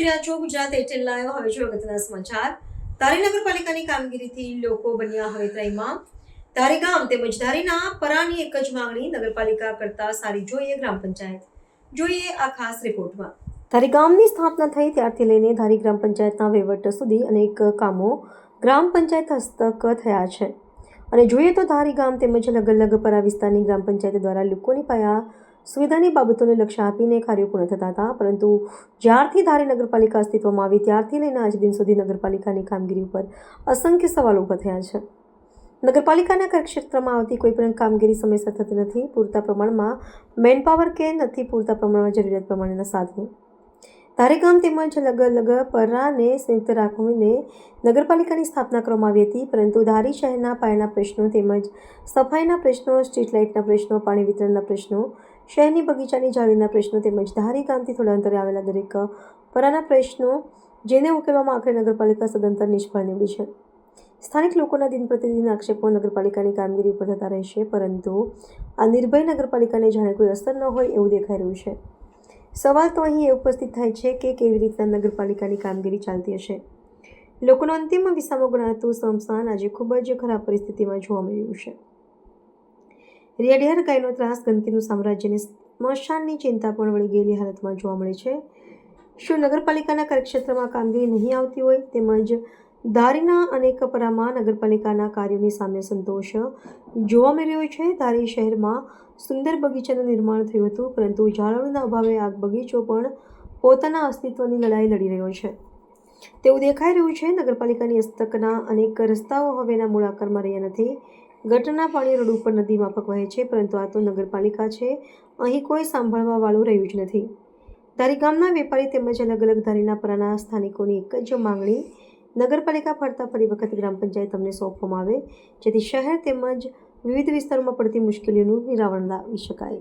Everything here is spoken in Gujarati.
જોઈ રહ્યા છો ગુજરાત એટેલ લાઈવ। હવે જો અગત્યના સમાચાર। ધારી નગરપાલિકાની કામગીરીથી લોકો બન્યા હવે ત્રાહિમામ। ધારી ગામ તેમજ ધારીના પરાની એક જ માંગણી, નગરપાલિકા કરતા સારી જોઈએ ગ્રામ પંચાયત। જોઈએ આ ખાસ રિપોર્ટમાં। ધારી ગામની સ્થાપના થઈ ત્યારથી લઈને ધારી ગ્રામ પંચાયતના વહીવટ સુધી અનેક કામો ગ્રામ પંચાયત હસ્તક થયા છે અને જોઈએ તો ધારી ગામ તેમજ અલગ અલગ પરા વિસ્તારની ગ્રામ પંચાયત દ્વારા લોકોની પાયા સુવિધાની બાબતોને લક્ષ્ય આપીને કાર્યો પૂર્ણ થતા હતા, પરંતુ જ્યારથી ધારી નગરપાલિકા અસ્તિત્વમાં આવી ત્યારથી લઈને આજ દિન સુધી નગરપાલિકાની કામગીરી ઉપર અસંખ્ય સવાલો ઊભા થયા છે। નગરપાલિકાના કાર્યક્ષેત્રમાં આવતી કોઈ પણ કામગીરી સમયસર થતી નથી। પૂરતા પ્રમાણમાં મેનપાવર કે નથી પૂરતા પ્રમાણમાં જરૂરિયાત પ્રમાણેના સાધનો। ધારી ગામ તેમજ અલગ અલગ પરાને સંયુક્ત રાખીને નગરપાલિકાની સ્થાપના કરવામાં આવી હતી, પરંતુ ધારી શહેરના પાયાના પ્રશ્નો તેમજ સફાઈના પ્રશ્નો, સ્ટ્રીટ લાઇટના પ્રશ્નો, પાણી વિતરણના પ્રશ્નો, શહેરની બગીચાની જાળીના પ્રશ્નો તેમજ ધારી ગામથી થોડા અંતરે આવેલા દરેક પરાના પ્રશ્નો જેને ઉકેલવામાં આખરે નગરપાલિકા સદંતર નિષ્ફળ નીવડી છે। સ્થાનિક લોકોના દિન પ્રતિદિન આક્ષેપો નગરપાલિકાની કામગીરી ઉપર થતા રહેશે, પરંતુ આ નિર્ભય નગરપાલિકાને જાણે કોઈ અસર ન હોય એવું દેખાઈ રહ્યું છે। સવાલ તો અહીં એ ઉપસ્થિત થાય છે કે કેવી રીતના નગરપાલિકાની કામગીરી ચાલતી હશે। લોકોનો અંતિમ વિસામો ગણાતું સ્મશાન આજે ખૂબ જ ખરાબ પરિસ્થિતિમાં જોવા મળી રહ્યું છે। રેડિયર ગાયનો ત્રાસ, ગંદકીનું સામ્રાજ્ય અને સ્મશાનની ચિંતા પણ વળી ગયેલી હાલતમાં જોવા મળે છે। શું નગરપાલિકાના કાર્યક્ષેત્રમાં કામગીરી નહીં આવતી હોય? તેમજ ધારીના અનેક પરામાં નગરપાલિકાના કાર્યોની સામે સંતોષ જોવા મળી રહ્યો છે। ધારી શહેરમાં સુંદર બગીચાનું નિર્માણ થયું હતું, પરંતુ જાળવણીના અભાવે આ બગીચો પણ પોતાના અસ્તિત્વની લડાઈ લડી રહ્યો છે તેવું દેખાઈ રહ્યું છે। નગરપાલિકાની હસ્તકના અનેક રસ્તાઓ હવેના મૂળ આકારમાં રહ્યા નથી। ગટરના પાણી રોડ ઉપર નદી માફક વહે છે, પરંતુ આ તો નગરપાલિકા છે, અહીં કોઈ સાંભળવા વાળું રહ્યું જ નથી। ધારી ગામના વેપારી તેમજ અલગ અલગ ધારીના પરાના સ્થાનિકોની એક જ માંગણી, નગરપાલિકા ફરતા ફરી વખત ગ્રામ પંચાયત અમને સોંપવામાં આવે, જેથી શહેર તેમજ વિવિધ વિસ્તારોમાં પડતી મુશ્કેલીઓનું નિરાવરણ લાવી શકાય।